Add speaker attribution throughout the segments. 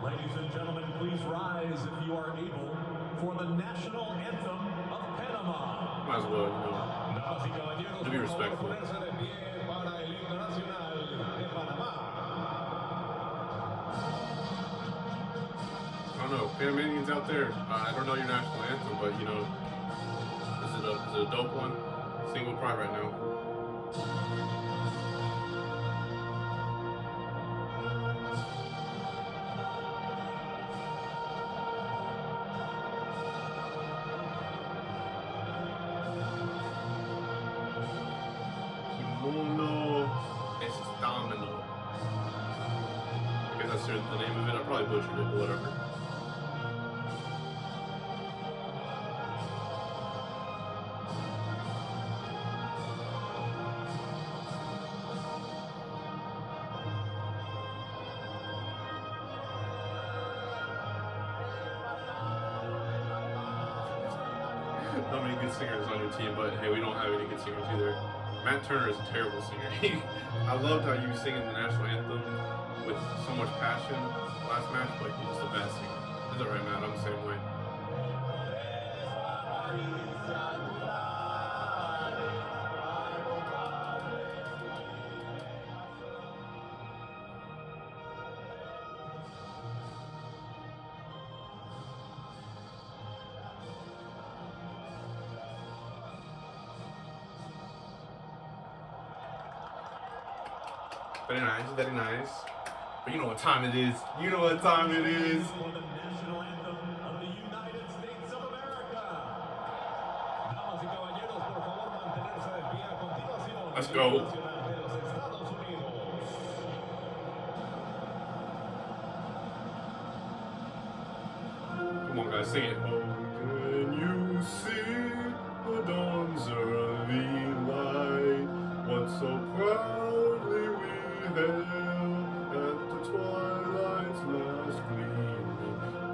Speaker 1: Ladies and gentlemen, please rise if you are able for the national anthem of Panama.
Speaker 2: Might as well, you know, to be respectful. I don't know, Panamanians out there, I don't know your national anthem, but you know, is it a dope one? Sing with pride right now. Kimono Estamino. I guess that's the name of it. I probably butchered it, but whatever. Not many good singers on your team, but hey, we don't have any good singers either. Matt Turner is a terrible singer. I loved how you were singing the national anthem with so much passion last match, but he's just a bad singer. Is that right, Matt? I'm the same way. Very nice, very nice. But you know what time it is. You know what time it is.
Speaker 1: For the national anthem of the United States of America. Damas y caballeros, por favor, mantenerse de pie a continuación.
Speaker 2: Let's go.
Speaker 1: Nacional de los Estados Unidos.
Speaker 2: Come on, guys, sing it. Oh, can you see the dawn's early light? Once so proudly we hailed at the twilight's last gleaming,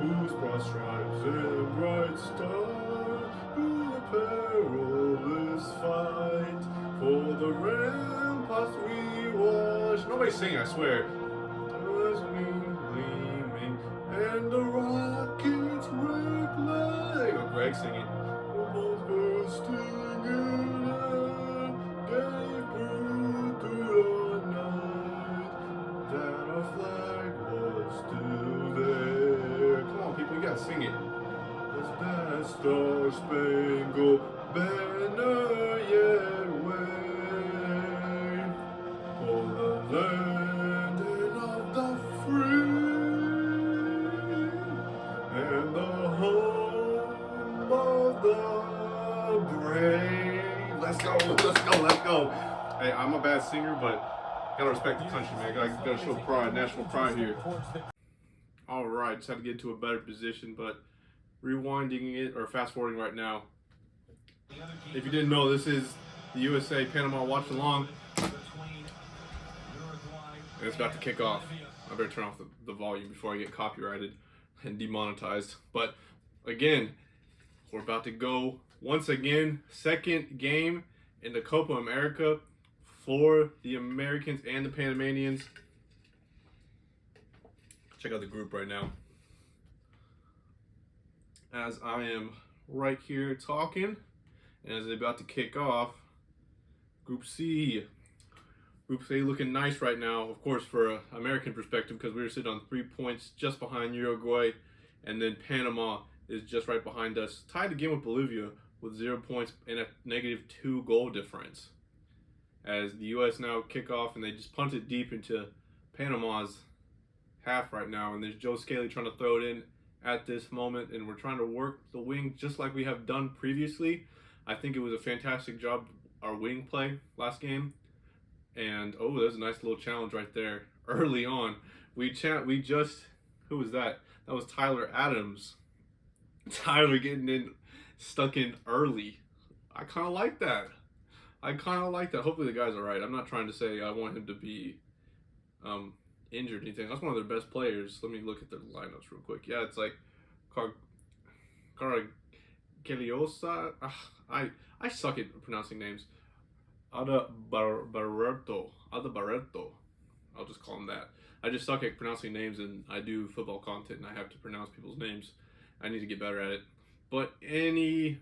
Speaker 2: whose broad stripes and bright stars through the perilous fight for the ramparts we watched. Nobody's singing, I swear. As we gleaming and the rockets red leg. Oh, Greg singing. Both bursting in air, gave proof through the night that our flag was still there. Come on, people, you gotta sing it. As that star-spangled banner yet wave for the land and of the free and the home of the brave. Let's go, let's go, let's go. Hey, I'm a bad singer, but gotta respect the country, man. Gotta show pride, national pride here. All right, just had to get to a better position, but rewinding it or fast forwarding right now. If you didn't know, this is the USA Panama watch along, and it's about to kick off. I better turn off the volume before I get copyrighted and demonetized. But again, we're about to go once again, second game in the Copa America for the Americans and the Panamanians. Check out the group right now. As I am right here talking, and as they're about to kick off, Group C. Group C looking nice right now, of course, for an American perspective, because we were sitting on 3 points just behind Uruguay, and then Panama is just right behind us, tied again with Bolivia with 0 points and a -2 goal difference. As the U.S. now kick off, and they just punt it deep into Panama's half right now, and there's Joe Scaly trying to throw it in at this moment, and we're trying to work the wing just like we have done previously. I think it was a fantastic job, our wing play last game. And oh, there's a nice little challenge right there early on. We just, who was that? That was Tyler Adams. Tyler getting in, stuck in early. I kind of like that. Hopefully the guy's all right. I'm not trying to say I want him to be injured or anything. That's one of their best players. Let me look at their lineups real quick. Yeah, it's like Keliosa. I suck at pronouncing names. Ada Barreto. I'll just call him that. I just suck at pronouncing names, and I do football content, and I have to pronounce people's names. I need to get better at it. But anyway,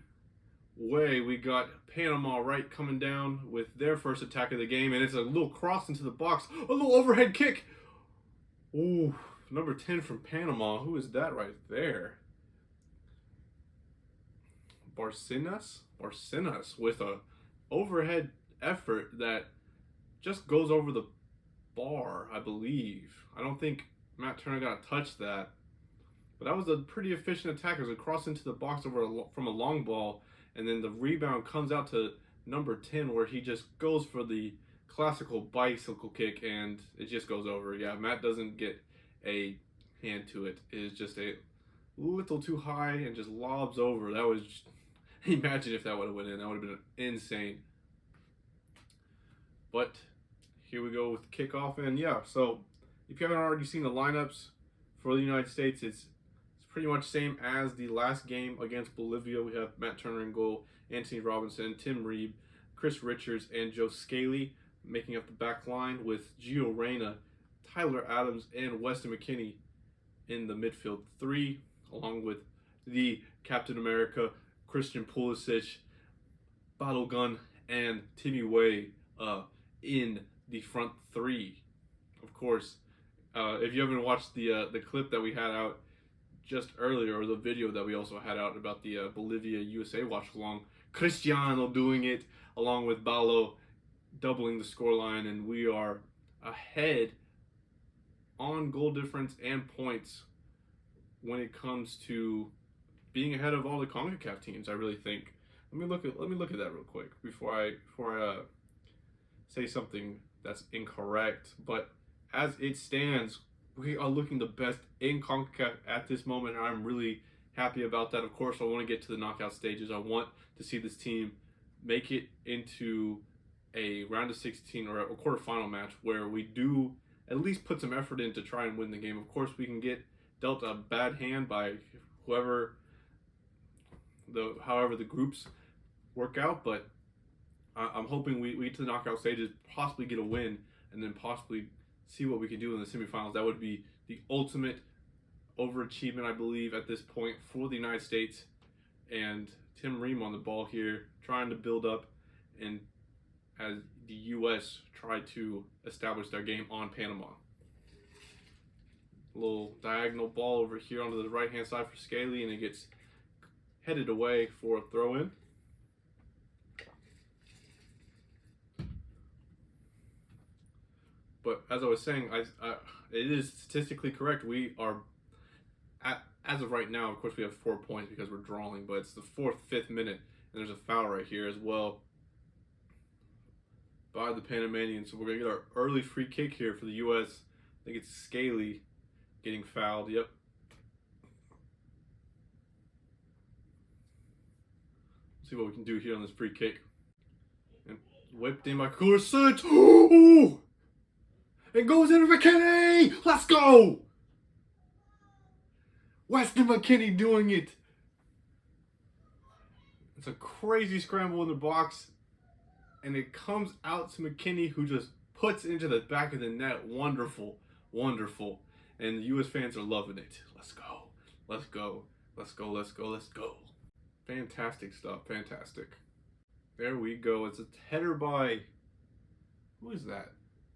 Speaker 2: we got Panama right coming down with their first attack of the game, and it's a little cross into the box. A little overhead kick. Ooh, number 10 from Panama. Who is that right there? Barcenas with a overhead effort that just goes over the bar, I believe. I don't think Matt Turner got to touch that. But that was a pretty efficient attack. It was a cross into the box from a long ball, and then the rebound comes out to number 10 where he just goes for the classical bicycle kick, and it just goes over. Yeah, Matt doesn't get a hand to it. It is just a little too high and just lobs over. That was just, imagine if that would have went in. That would have been insane. But here we go with kickoff, and yeah, so if you haven't already seen the lineups for the United States, it's pretty much same as the last game against Bolivia. We have Matt Turner in goal, Anthony Robinson, Tim Reeb, Chris Richards, and Joe Scaly making up the back line with Gio Reyna, Tyler Adams, and Weston McKennie in the midfield three, along with the Captain America, Christian Pulisic, Battle Gun, and Timmy Way in the front three. Of course, if you haven't watched the clip that we had out just earlier, or the video that we also had out about the Bolivia USA watch along, Cristiano doing it along with Balo doubling the scoreline, and we are ahead on goal difference and points when it comes to being ahead of all the CONCACAF teams. I really think. Let me look at that real quick before I say something that's incorrect. But as it stands, we are looking the best in CONCACAF at this moment, and I'm really happy about that. Of course, I want to get to the knockout stages. I want to see this team make it into a round of 16 or a quarterfinal match where we do at least put some effort in to try and win the game. Of course, we can get dealt a bad hand by however the groups work out, but I'm hoping we get to the knockout stages, possibly get a win, and then possibly see what we can do in the semifinals. That would be the ultimate overachievement, I believe, at this point for the United States. And Tim Ream on the ball here, trying to build up, and as the U.S. try to establish their game on Panama. A little diagonal ball over here onto the right-hand side for Scaly, and it gets headed away for a throw-in. But as I was saying, it is statistically correct. We are, as of right now, of course, we have 4 points because we're drawing, but it's the 4th, 5th minute, and there's a foul right here as well by the Panamanians. So we're going to get our early free kick here for the U.S. I think it's Scaly getting fouled. Yep. Let's see what we can do here on this free kick. And whipped in by Pulisic. Ooh! It goes into McKennie! Let's go! Weston McKennie doing it. It's a crazy scramble in the box. And it comes out to McKennie, who just puts it into the back of the net. Wonderful. Wonderful. And the U.S. fans are loving it. Let's go. Let's go. Let's go. Let's go. Let's go. Fantastic stuff. Fantastic. There we go. It's a header by... Who is that?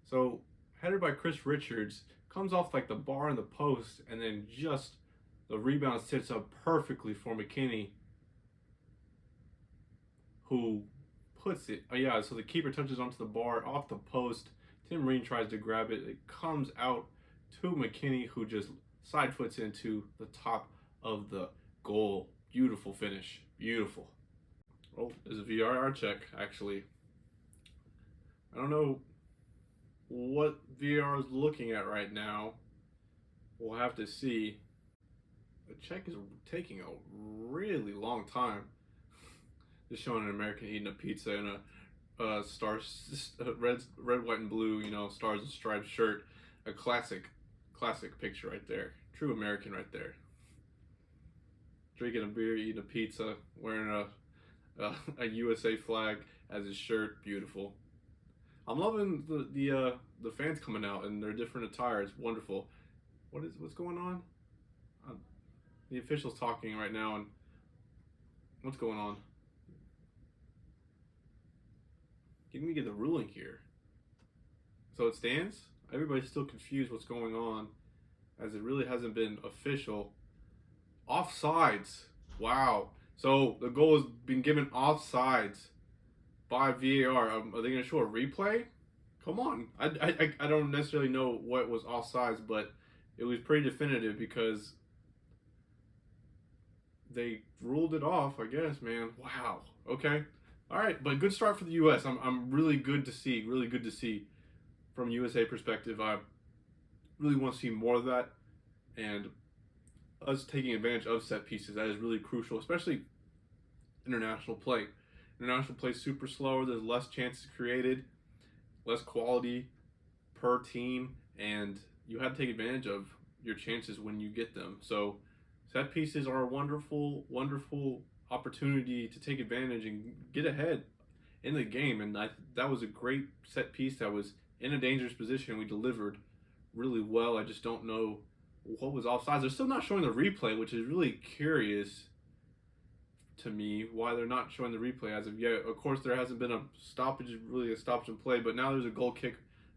Speaker 2: So... headed by Chris Richards, comes off like the bar and the post, and then just the rebound sits up perfectly for McKennie, who puts it. Oh yeah, so the keeper touches onto the bar off the post. Tim Ream tries to grab it. It comes out to McKennie, who just side foots into the top of the goal. Beautiful finish. Beautiful. Oh, there's a VAR check, actually. I don't know what VAR is looking at right now. We'll have to see. The check is taking a really long time. Just showing an American eating a pizza in a red, white, and blue, stars and stripes shirt. A classic picture right there. True American right there. Drinking a beer, eating a pizza, wearing a USA flag as his shirt. Beautiful. I'm loving the fans coming out in their different attire. It's wonderful. What's going on? Uh, the officials talking right now, and what's going on? Can we get the ruling here? So it stands. Everybody's still confused what's going on, as it really hasn't been official. Offsides. Wow. So the goal has been given offsides by VAR. Are they going to show a replay? Come on. I don't necessarily know what was offsides, but it was pretty definitive because they ruled it off, I guess, man. Wow. Okay. All right, but good start for the U.S. I'm really good to see. Really good to see from USA perspective. I really want to see more of that, and us taking advantage of set pieces. That is really crucial, especially international play. International play is super slower. There's less chances created, less quality per team, and you have to take advantage of your chances when you get them. So set pieces are a wonderful, wonderful opportunity to take advantage and get ahead in the game. And that was a great set piece that was in a dangerous position. We delivered really well. I just don't know what was offsides. They're still not showing the replay, which is really curious to me why they're not showing the replay as of yet. Of course, there hasn't been a stoppage in play, but now there's a goal kick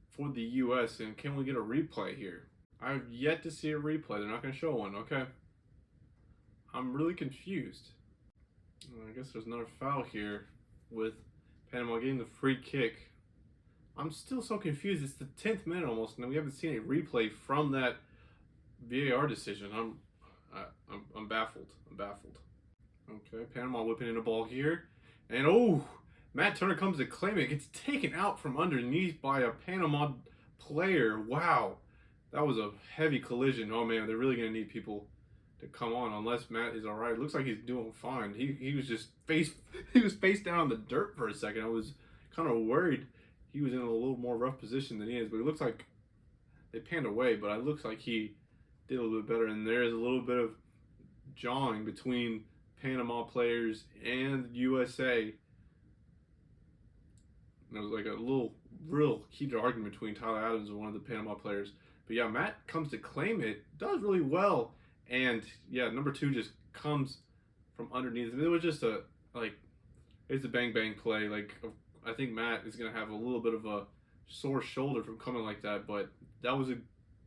Speaker 2: for the U.S. And can we get a replay here? I've yet to see a replay. They're not going to show one. Okay. I'm really confused. I guess there's another foul here with Panama getting the free kick. I'm still so confused. It's the 10th minute almost, and we haven't seen a replay from that VAR decision. I'm baffled. I'm baffled. Okay, Panama whipping in a ball here, and oh, Matt Turner comes to claim it. Gets taken out from underneath by a Panama player. Wow, that was a heavy collision. Oh man, they're really gonna need people to come on unless Matt is all right. Looks like he's doing fine. He was just face down in the dirt for a second. I was kind of worried he was in a little more rough position than he is, but it looks like they panned away, but it looks like he did a little bit better. And there is a little bit of jawing between Panama players and USA. And there was like a real heated argument between Tyler Adams and one of the Panama players. But yeah, Matt comes to claim it, does really well. And yeah, number 2 just comes from underneath. It was just it's a bang bang play. Like, I think Matt is gonna have a little bit of a sore shoulder from coming like that, but that was a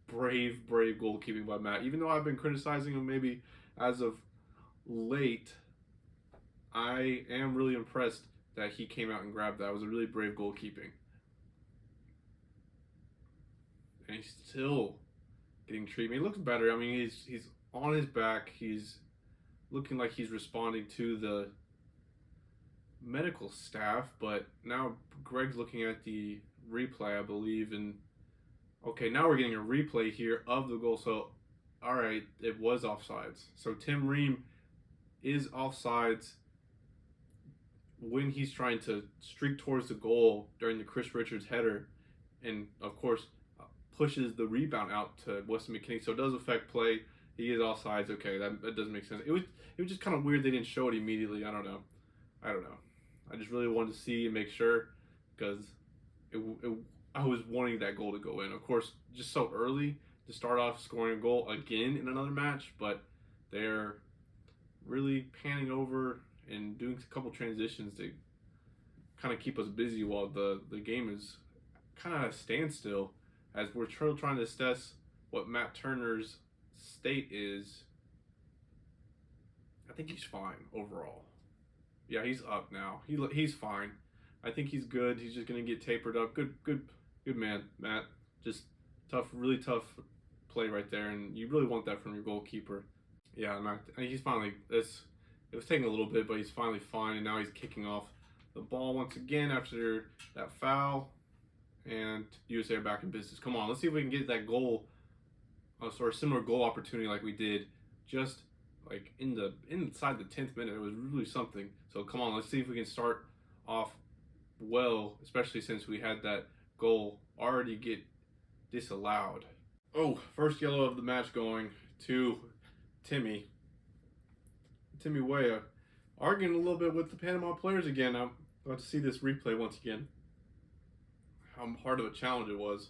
Speaker 2: brave goalkeeping by Matt. Even though I've been criticizing him maybe as of late, I am really impressed that he came out and grabbed that. It was a really brave goalkeeping. And he's still getting treatment. He looks better. I mean, he's on his back. He's looking like he's responding to the medical staff, but now Greg's looking at the replay, I believe, and okay, now we're getting a replay here of the goal. So, all right, it was offsides. So Tim Ream is offsides when he's trying to streak towards the goal during the Chris Richards header, and of course pushes the rebound out to Weston McKennie. So it does affect play. He is offsides. Okay, that doesn't make sense. It was just kind of weird they didn't show it immediately. I don't know. I just really wanted to see and make sure because I was wanting that goal to go in. Of course, just so early to start off scoring a goal again in another match, but they're really panning over and doing a couple transitions to kind of keep us busy while the game is kind of at a standstill as we're trying to assess what Matt Turner's state is. I think he's fine overall. Yeah, he's up now. He's fine. I think he's good. He's just gonna get tapered up. Good man, Matt. Just really tough play right there, and you really want that from your goalkeeper. Yeah, Matt. He's finally. It was taking a little bit, but he's finally fine, and now he's kicking off the ball once again after that foul, and USA are back in business. Come on, let's see if we can get that goal, or a similar goal opportunity like we did just like inside the 10th minute. It was really something. So come on, let's see if we can start off well, especially since we had that goal already get disallowed. Oh, first yellow of the match going to Timmy Weah, arguing a little bit with the Panama players again. I'm about to see this replay once again. how hard of a challenge it was.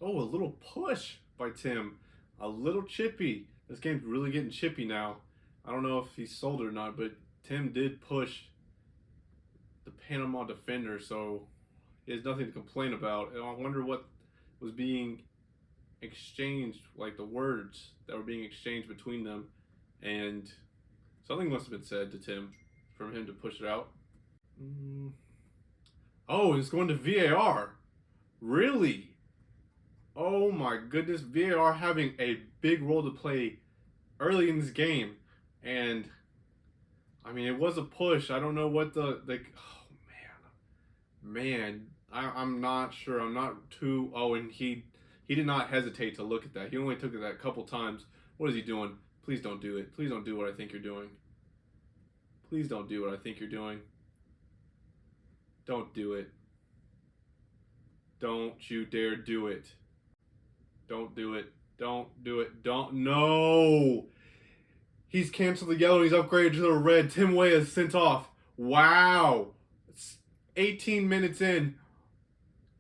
Speaker 2: Oh, a little push by Tim. A little chippy. This game's really getting chippy now. I don't know if he's sold or not, but Tim did push the Panama defender, so he has nothing to complain about. And I wonder what was being exchanged, like the words that were being exchanged between them. And something must have been said to Tim for him to push it out. Oh, it's going to VAR. Really? Oh my goodness, VAR having a big role to play early in this game. And I mean, it was a push. I don't know what oh man, I'm not sure. I'm not too. Oh, and he did not hesitate to look at that. He only took it that a couple times. What is he doing? Please don't do it. Please don't do what I think you're doing. Please don't do what I think you're doing. Don't do it. Don't you dare do it. Don't do it. Don't do it. Don't. No! He's canceled the yellow. He's upgraded to the red. Tim Weah is sent off. Wow. It's 18 minutes in.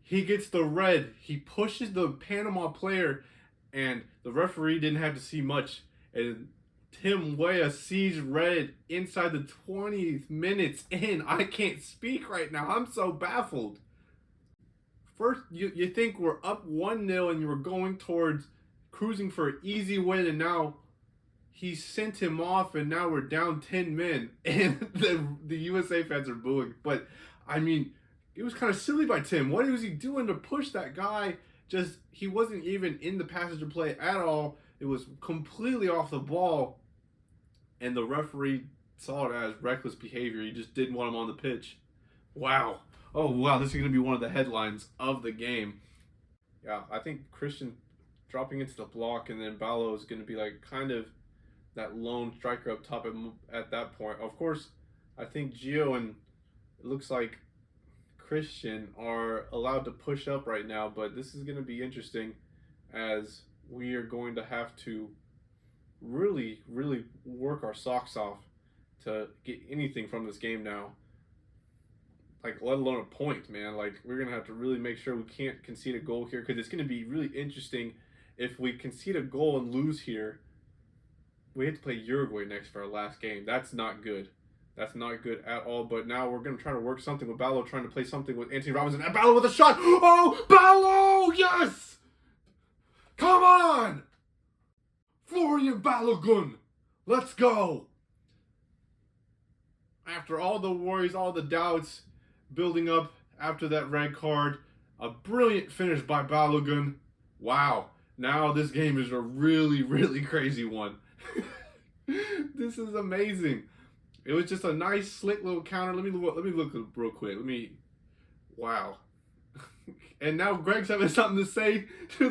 Speaker 2: He gets the red. He pushes the Panama player, and the referee didn't have to see much. And Tim Weah sees red inside the 20th minutes in. I can't speak right now. I'm so baffled. First, you think we're up 1-0 and you were going towards cruising for an easy win, and now he sent him off, and now we're down 10 men, and the USA fans are booing. But, I mean, it was kind of silly by Tim. What was he doing to push that guy? He wasn't even in the passage of play at all. It was completely off the ball, and the referee saw it as reckless behavior. He just didn't want him on the pitch. Wow. Oh, wow, this is going to be one of the headlines of the game. Yeah, I think Christian dropping into the block, and then Ballo is going to be like kind of that lone striker up top at that point. Of course, I think Gio and it looks like Christian are allowed to push up right now, but this is going to be interesting as we are going to have to really, really work our socks off to get anything from this game now. Like, let alone a point, man. Like, we're going to have to really make sure we can't concede a goal here, because it's going to be really interesting if we concede a goal and lose here. We have to play Uruguay next for our last game. That's not good. That's not good at all. But now we're going to try to work something with Ballo, trying to play something with Anthony Robinson. And Ballo with a shot. Oh, Ballo! Yes! Come on! Florian Balogun. Let's go. After all the worries, all the doubts building up after that red card, a brilliant finish by Balogun. Wow. Now this game is a really, really crazy one. This is amazing. It was just a nice, slick little counter. Let me look real quick. Wow. And now Greg's having something to say to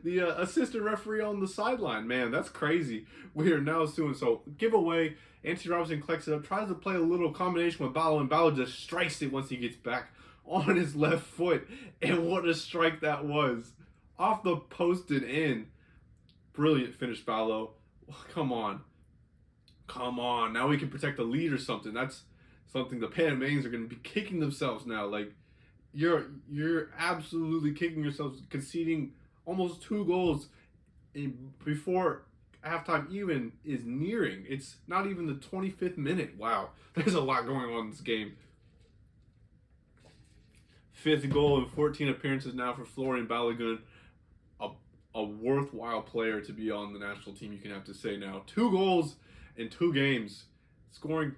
Speaker 2: the assistant referee on the sideline. Man, that's crazy. We are now doing so. Giveaway. Anthony Robinson collects it up, tries to play a little combination with Ballo, and Ballo just strikes it once he gets back on his left foot. And what a strike that was. Off the post and in. Brilliant finish, Ballo. Come on. Come on. Now we can protect the lead or something. That's something the Panamanians are going to be kicking themselves now. Like, you're absolutely kicking yourselves, conceding almost 2 goals before halftime even is nearing. It's not even the 25th minute. Wow. There's a lot going on in this game. 5th goal in 14 appearances now for Florian Balogun. A worthwhile player to be on the national team, you can have to say now. 2 goals in 2 games. Scoring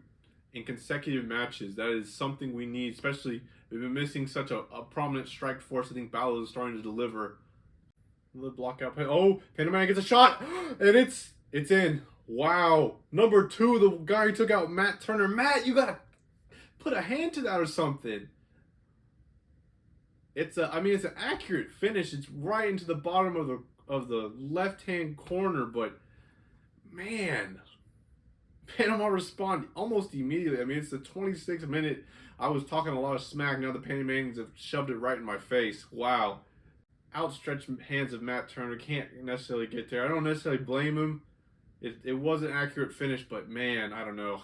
Speaker 2: in consecutive matches. That is something we need, especially we've been missing such a prominent strike force. I think Ballo is starting to deliver. The block out play. Oh, Panama gets a shot, and it's in. Wow. Number 2, the guy who took out Matt Turner. Matt, you gotta put a hand to that or something. It's an accurate finish. It's right into the bottom of the left-hand corner, but man, Panama respond almost immediately. I mean, it's the 26th minute. I was talking a lot of smack. Now the Panamanians have shoved it right in my face. Wow. Outstretched hands of Matt Turner, can't necessarily get there. I don't necessarily blame him. It was an accurate finish, but man, I don't know.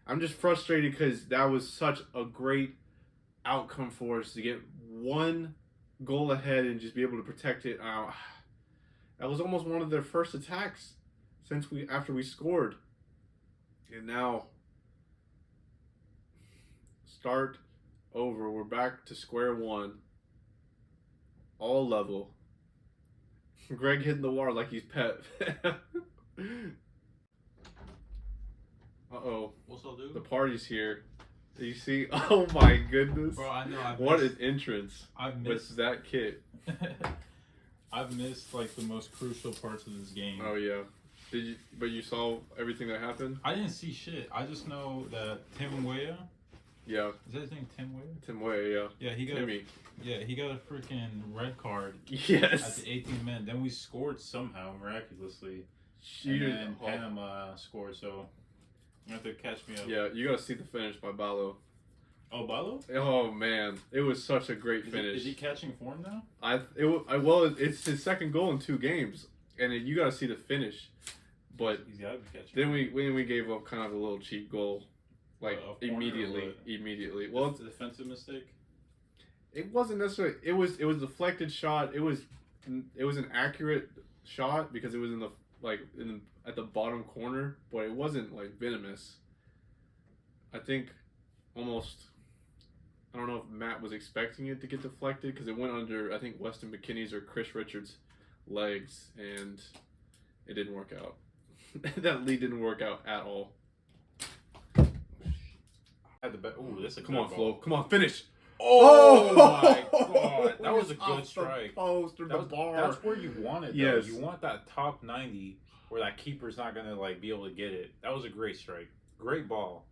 Speaker 2: I'm just frustrated because that was such a great outcome for us to get one goal ahead and just be able to protect it. That was almost one of their first attacks after we scored. And now, start over. We're back to square one. All level. Greg hitting the water like he's Pep. Uh-oh.
Speaker 3: What's up, dude?
Speaker 2: The party's here. Do you see? Oh my goodness.
Speaker 3: Bro, I know.
Speaker 2: What an entrance.
Speaker 3: I've missed
Speaker 2: with that kit.
Speaker 3: I've missed like the most crucial parts of this game.
Speaker 2: Oh yeah. But you saw everything that happened?
Speaker 3: I didn't see shit. I just know that Tim Weah.
Speaker 2: Yeah.
Speaker 3: Is that his name, Tim Weah?
Speaker 2: Tim Weah, yeah.
Speaker 3: Yeah, he got
Speaker 2: Timmy.
Speaker 3: he got a freaking red card
Speaker 2: Yes.
Speaker 3: at the 18th minute. Then we scored somehow, miraculously.
Speaker 2: And
Speaker 3: then Panama scored, so you have to catch me up.
Speaker 2: Yeah, you gotta see the finish by Balo.
Speaker 3: Oh, Balo?
Speaker 2: Oh man, it was such a great finish.
Speaker 3: Is he catching form now?
Speaker 2: It's his second goal in 2 games, and you gotta see the finish. But
Speaker 3: He's gotta be catching.
Speaker 2: then we gave up kind of a little cheap goal, like immediately. Well,
Speaker 3: it's a defensive mistake.
Speaker 2: It wasn't necessarily. It was a deflected shot. It was an accurate shot because it was at the bottom corner, but it wasn't like venomous. I think almost. I don't know if Matt was expecting it to get deflected because it went under, I think, Weston McKinney's or Chris Richards' legs, and it didn't work out. That lead didn't work out at all.
Speaker 3: Ooh, this is a
Speaker 2: Come
Speaker 3: good
Speaker 2: on,
Speaker 3: ball.
Speaker 2: Flo. Come on, finish.
Speaker 3: Oh my god, that was a good strike.
Speaker 2: Post or the bar.
Speaker 3: That's where you want it.
Speaker 2: Yes.
Speaker 3: Though. You want that top 90 where that keeper's not gonna like be able to get it. That was a great strike. Great ball.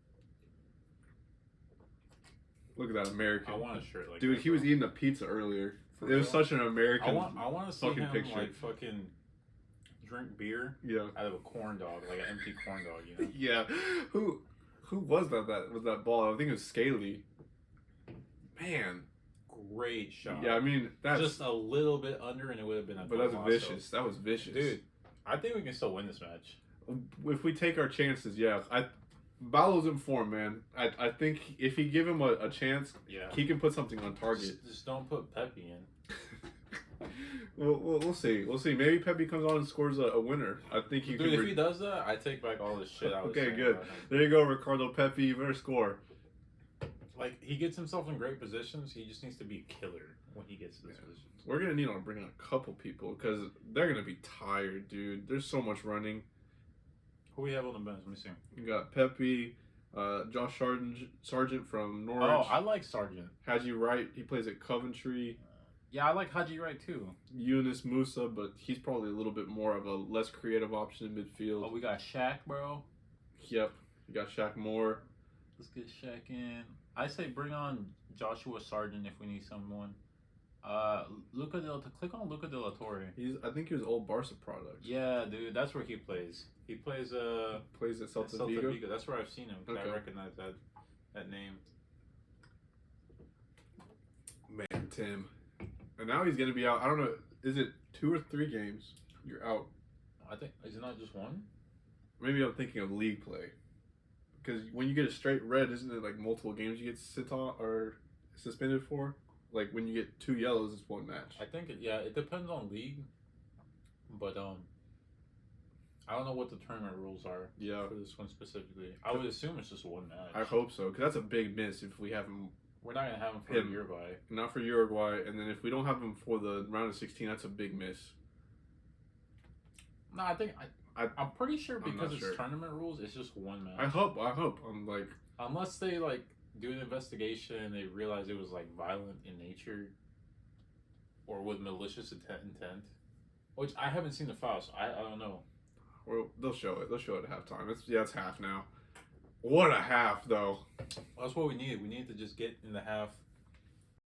Speaker 2: Look at that American.
Speaker 3: I want a shirt like
Speaker 2: Dude,
Speaker 3: that,
Speaker 2: he was
Speaker 3: bro.
Speaker 2: eating a pizza earlier.
Speaker 3: For
Speaker 2: It was
Speaker 3: real?
Speaker 2: such an American.
Speaker 3: I want to see
Speaker 2: fucking
Speaker 3: him
Speaker 2: picture.
Speaker 3: like fucking drink beer
Speaker 2: Yeah.
Speaker 3: out of a corn dog, like an empty corn dog. You know.
Speaker 2: Yeah. Who was that? That was that ball? I think it was Scaly. Man.
Speaker 3: Great shot.
Speaker 2: Yeah, I mean that's
Speaker 3: just a little bit under, and it would have been a.
Speaker 2: But
Speaker 3: goal
Speaker 2: that's
Speaker 3: also.
Speaker 2: vicious. That was vicious,
Speaker 3: Dude. I think we can still win this match.
Speaker 2: If we take our chances, yeah. Balo's in form, man. I think if you give him a chance,
Speaker 3: Yeah.
Speaker 2: he can put something on target.
Speaker 3: Just don't put Pepe in.
Speaker 2: We'll see. We'll see. Maybe Pepe comes on and scores a winner. I think he
Speaker 3: Dude,
Speaker 2: can.
Speaker 3: if he does that, I take back all this shit I was
Speaker 2: Okay,
Speaker 3: saying
Speaker 2: good.
Speaker 3: about him.
Speaker 2: There you go, Ricardo Pepe. You better score.
Speaker 3: Like, he gets himself in great positions. He just needs to be a killer when he gets to this position.
Speaker 2: We're gonna need to bring in a couple people because they're gonna be tired, dude. There's so much running.
Speaker 3: Who we have on the bench? Let me see.
Speaker 2: You got Pepe, Josh Sargent from Norwich.
Speaker 3: Oh, I like Sargent.
Speaker 2: Haji Wright, he plays at Coventry.
Speaker 3: Yeah, I like Haji Wright too.
Speaker 2: Eunice Musa, but he's probably a little bit more of a less creative option in midfield.
Speaker 3: Oh, we got Shaq, bro.
Speaker 2: Yep. You got Shaq Moore.
Speaker 3: Let's get Shaq in. I say bring on Joshua Sargent if we need someone. Click on Luca De La Torre.
Speaker 2: I think he was old Barca product.
Speaker 3: Yeah, dude, that's where he plays. He plays
Speaker 2: Plays at Celta Vigo.
Speaker 3: That's where I've seen him.
Speaker 2: Okay.
Speaker 3: I recognize that name.
Speaker 2: Man, Tim. And now he's gonna be out. I don't know. Is it 2 or 3 games? You're out.
Speaker 3: I think is it not just one?
Speaker 2: Maybe I'm thinking of league play. Because when you get a straight red, isn't it like multiple games you get sit on or suspended for? Like when you get 2 yellows, it's 1 match.
Speaker 3: I think it depends on league, but I don't know what the tournament rules are.
Speaker 2: Yeah.
Speaker 3: For this one specifically, I would assume it's just 1 match.
Speaker 2: I hope so, because that's a big miss if we have him.
Speaker 3: We're not gonna have him for Uruguay.
Speaker 2: Not for Uruguay, and then if we don't have him for the round of 16, that's a big miss.
Speaker 3: No, I think I'm pretty sure because it's
Speaker 2: sure.
Speaker 3: tournament rules, it's just 1 match.
Speaker 2: I hope. I'm like,
Speaker 3: unless they like do an investigation and they realize it was like violent in nature or with malicious intent, which I haven't seen the file, so I don't know.
Speaker 2: well, they'll show it. They'll show it at halftime. It's half now. What a half, though.
Speaker 3: That's what we needed. We needed to just get in the half